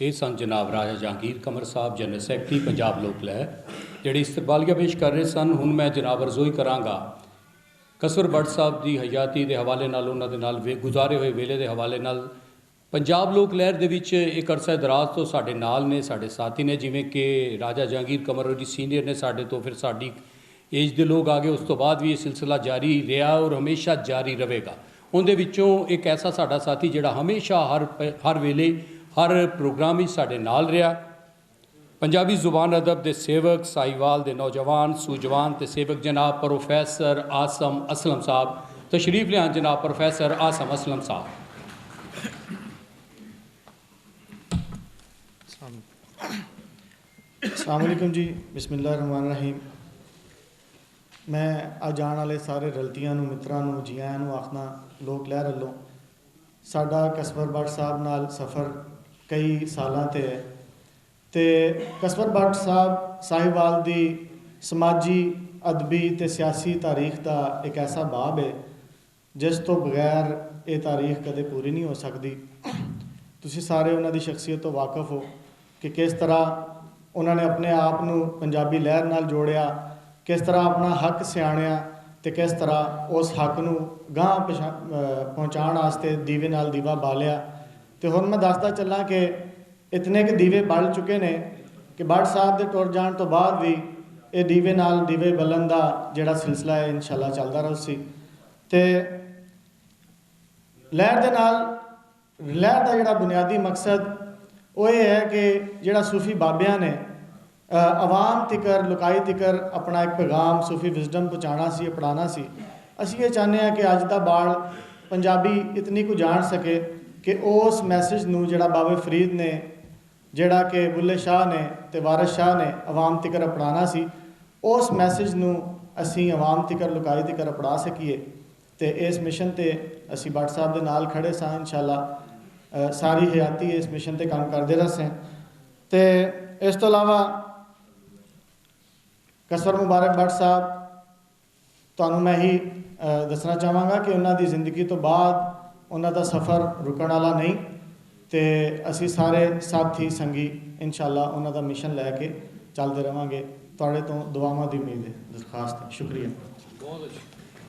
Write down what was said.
ਇਹ ਸਨ जनाब राजा जहांगीर कमर साहब जनरल सैकटरी पंजाब लोक लहर ਜਿਹੜੇ ਇਸਤਕਬਾਲੀਆ पेश कर रहे सन। ਹੁਣ मैं जनाब रजोई करांगा कसवर भट्ट साहब की हयाती के हवाले नाल उन्हां दे नाल गुजारे हुए वेले के हवाले नाल पंजाब लोक लहर दे विच एक अरसा दराज तो साडे नाल ने साडे साथी ने, जिवें कि राजा जहांगीर कमर जी सीनियर ने साडे तो, फिर साडी एज के लोग आ गए। उस तो बाद भी ये सिलसिला जारी रहा और हमेशा जारी रहेगा। उनदे विचों एक ऐसा साडा साथी जिहड़ा हमेशा हर वेले हर प्रोग्राम ही साडे नाल रहा, पंजाबी जुबान अदब के सेवक, साहिवाल के नौजवान सूझवान ते सेवक जनाब प्रोफैसर आसम असलम साहब। तशरीफ लियान जनाब प्रोफैसर आसम असलम साहब। अस्सलाम वालेकुम जी, बिस्मिल्लाहिर्रहमानिर्रहीम। मैं अज आने वाले सारे रलतियां मित्रां जी आयां नूं आखना लोक लहर वल्लों साडा कसवर भट्ट साहब नाल सफ़र कई सालां ते है ते कसवर भट्ट साहब साहिवाल दी समाजी अदबी ते सियासी तारीख का एक ऐसा बाब है जिस तो बगैर ये तारीख कदे पूरी नहीं हो सकती। तुसीं सारे उन्हां दी शख्सियत तो वाकफ हो कि किस तरह उन्होंने अपने आप नूं पंजाबी लहर नाल जोड़िया, किस तरह अपना हक सियाणिया ते किस तरह उस हक नूं गांह पहुँचाउण वास्ते दीवे नाल दीवा बालिया। तो हुण मैं दसदा चलां कि इतने कि दीवे बल चुके ने कि भट्ट साहब के टुर जाण तो बाद भी ये दीवे नाल दीवे बलन का जिहड़ा सिलसिला है इंशाअल्लाह चलदा रहूसी। ते लहर दे नाल लहर का जिहड़ा बुनियादी मकसद वो ये है कि जिहड़ा सूफी बाबियां ने आवाम तिकर लुकाई तिकर अपना एक पैगाम सूफी विजडम पहुँचाना सी, पढ़ाना सी। असीं ये चाहते हैं कि अज दा बाल पंजाबी इतनी को जान सके कि उस मैसेज नूं जिहड़ा बाबे फरीद ने, जिहड़ा कि बुल्ले शाह ने ते वारिस शाह ने आवाम तिकर अपनाना सी, उस मैसेज नूं असीं आवाम तिकर लुकाई तिकर अपना सकीए। तो इस मिशन ते असीं भट्ट साहब दे नाल खड़े सां। इंशाअल्लाह सारी हयाती इस मिशन ते काम करते रहे। तो इस तो अलावा कसवर मुबारक भट्ट साहब तुहानूं मैं ही दसना चाहांगा कि उन्हां दी जिंदगी तो बाद उन्हां दा सफ़र रुकण वाला नहीं। तो असी सारे साथी संगी इंशाअल्लाह उन्हां दा मिशन लैके चलते रहांगे। तुहाडे तो दुआवां दी उम्मीद है, दरखास्त है। शुक्रिया। बहुत अच्छा।